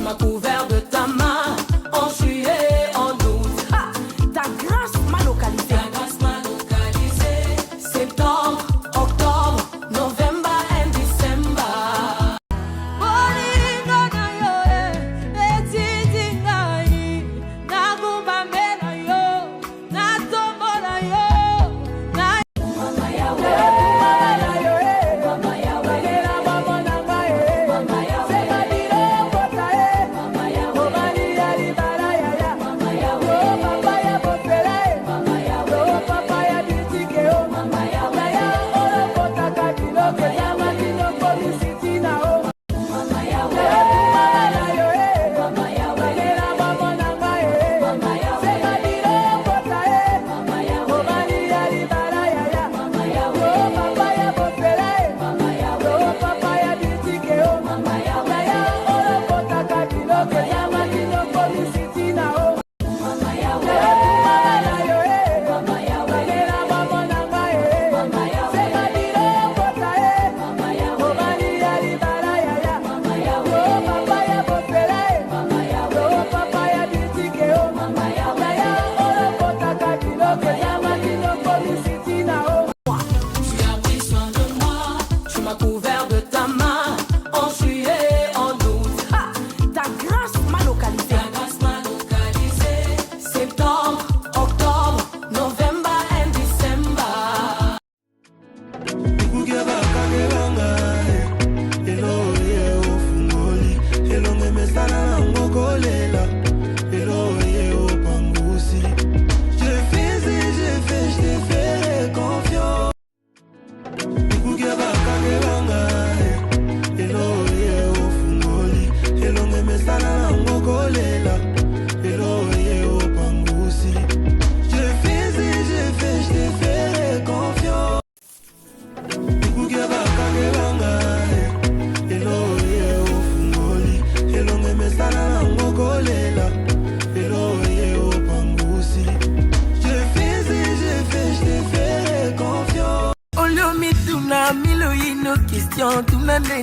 m'as couvert de ta main en juillet, en août. Ah, ta grâce m'a localisé. Ta grâce m'a localisé. Septembre, octobre, November and December.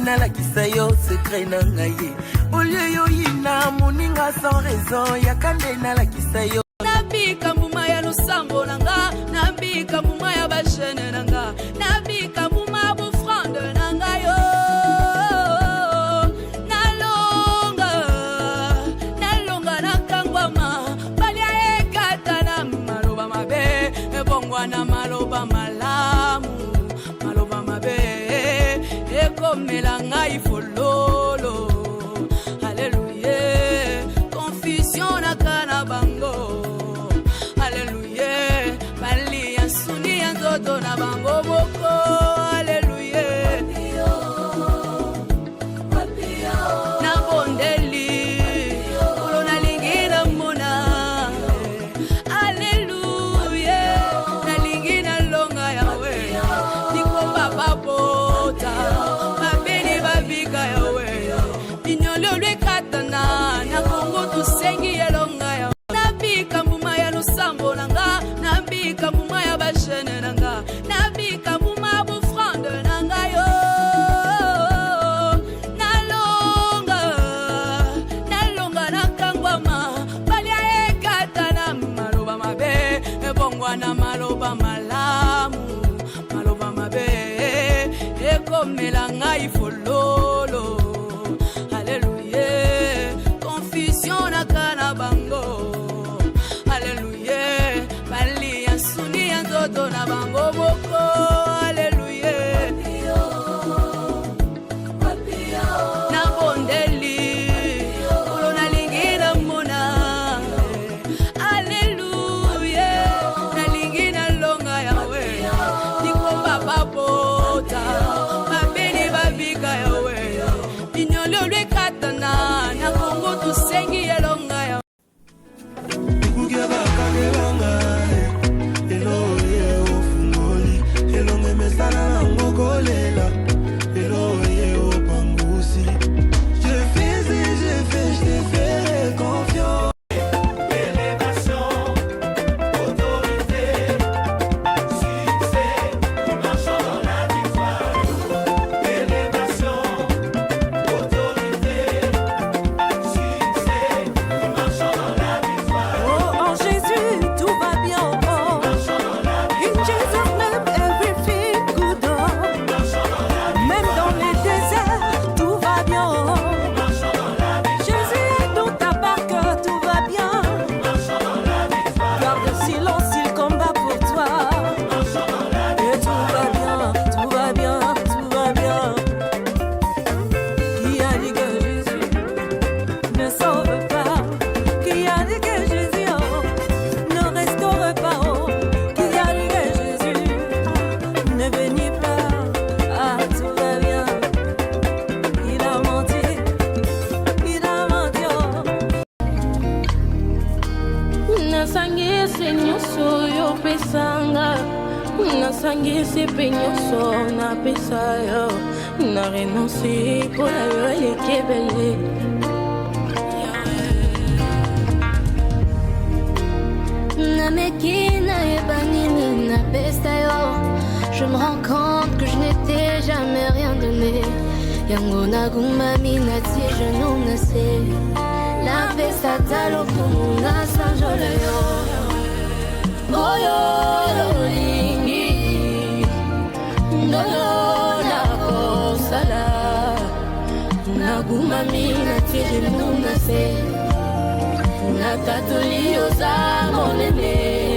Na la kisayo secret na ngai olio yo ina moninga sans raison yakande na la kisayo nabika mbuma ya lusambo nanga nabika mbuma ya bashene nanga nabika mbuma bufrande nanga yo nalonga nakangwama balia ekata na maloba mabe ebongwa na maloba malamu maloba mabe komela ifololo hallelujah confusion akana bango hallelujah bali yansuni yanzoto na bango boko hallelujah na bondeli kolona lingina mona hallelujah na lingina longa yawe nikomba babota na kongo tusengi elonga ya nabika mbuma ya lusambo nanga nabika mbuma ya bashene nanga nabika mbuma bufrande nanga yo nalonga nakangwama balia ekata na maloba mabe ebongwa na maloba malamu maloba mabe ekomela ngai fololo bango hallelujah bali yansuni yanzoto na bango boko hallelujah na bondeli kolona lingina mona hallelujah na lingina longa yawe nikomba babota babeni babika yawe inyolo lwekatana na kongo tusengi elonga yawe See pesanga nasangisi pe nyonso napesa yo na renonce mpo na yo eleki ebele nameki nayeba nini napesa yo. Je me rends compte que je n'étais jamais rien donné. Yango nagumami nati genou nase la pesa talo kumuna sanjole yo. Oyo lingi ndoyo na kosala nagumami nati genou nase natatoli oza monene.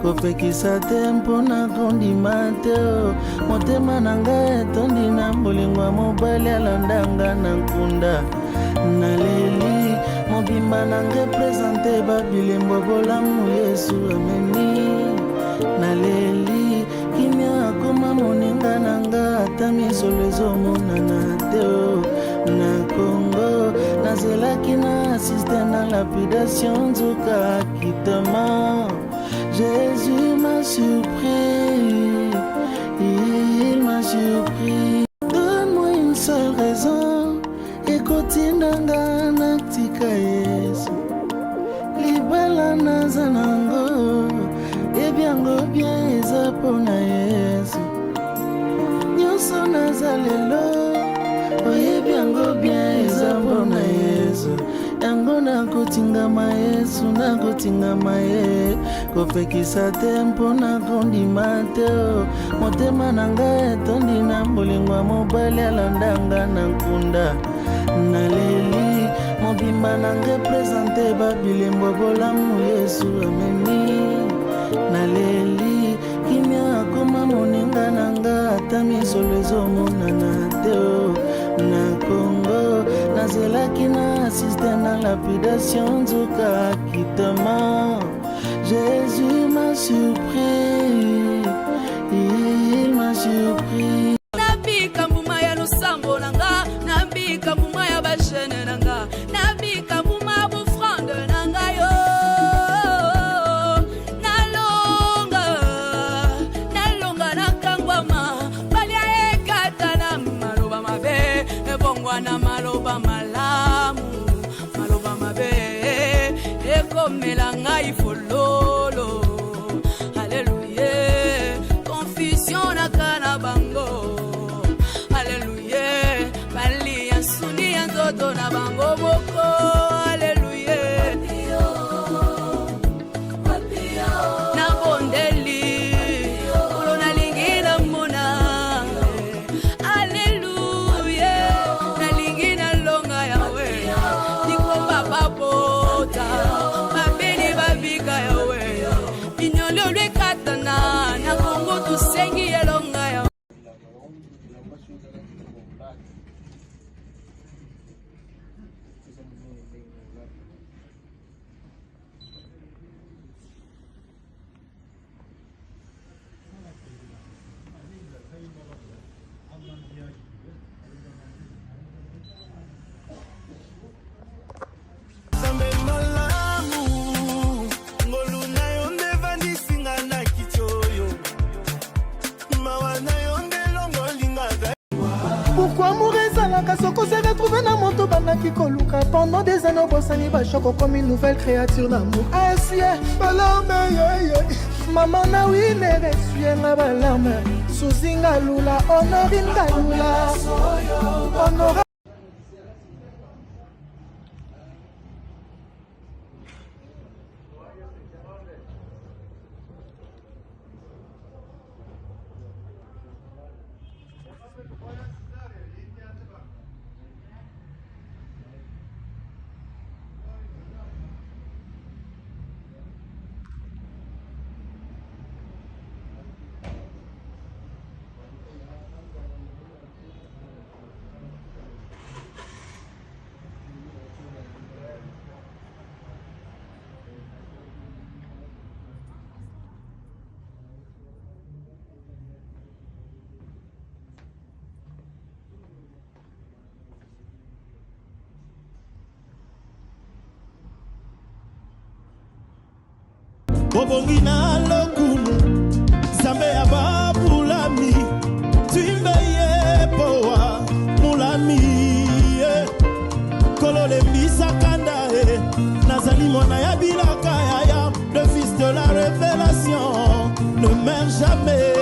kopekisa tempo na kondima te motema na ngai etondi na molingwa mobali alandanga na nkunda naleli mobimba na ngai presente babilembo bolamu Yesu ameni naleli kimia akoma moninga na ngai ata misolo ezomonana te na Congo nazelaki na asiste na lapidation nzoka akitement. Jésus m'a surpris, il m'a surpris. Donne-moi une seule raison, ekotindanga na tika Yesu. Libala na zanango. nakotingama Yesu nakotingama ye kopekisa te mpona kondima te motema na ngai etondi na bolingo mobali alondanga na nkunda naleli mobimba na ngai presente babilimbo bolamu Yesu ameni naleli kimia akoma moninga na ngai ata misolo ezomonana te na Congo nazelaki na assiste na lapidation nzoka akitement Jésus m'a surpris, il m'a surpris. Nabika mbuma ya lusambo nanga, nabika mbuma ya bashene nanga, nabika mbuma bufrande nanga yo. Nalonga nakangwama, balia ekata na maloba mabe, ebongwa na maloba malamu, maloba mabe, ekomela ngai fololo. Alléluia, confusion na kana bango. Alléluia, bali yansuni yanzoto na bango boko. Alléluia, na bondeli kolona lingina mona. Alléluia, na lingina longa yawe niko baba bota babeni babika yawe inyolo lwe katana na Kongo tusengi elonga yawe. Pourquoi mourir Zalaka Soko s'est retrouvé dans mon tout bandaki koluka pendant des années Bosani Bachoko comme une nouvelle créature d'amour. Assis, balarme, maman na oui ne reçué na balarme. Suzinga lula, honoringa lula, honora. Bobongi na lokumu Zambe ya babulami Tuimbeye poa mulami Kolole mbisa kanda Nazali mwana ya bilaka ya le fils de la révélation ne meurt jamais.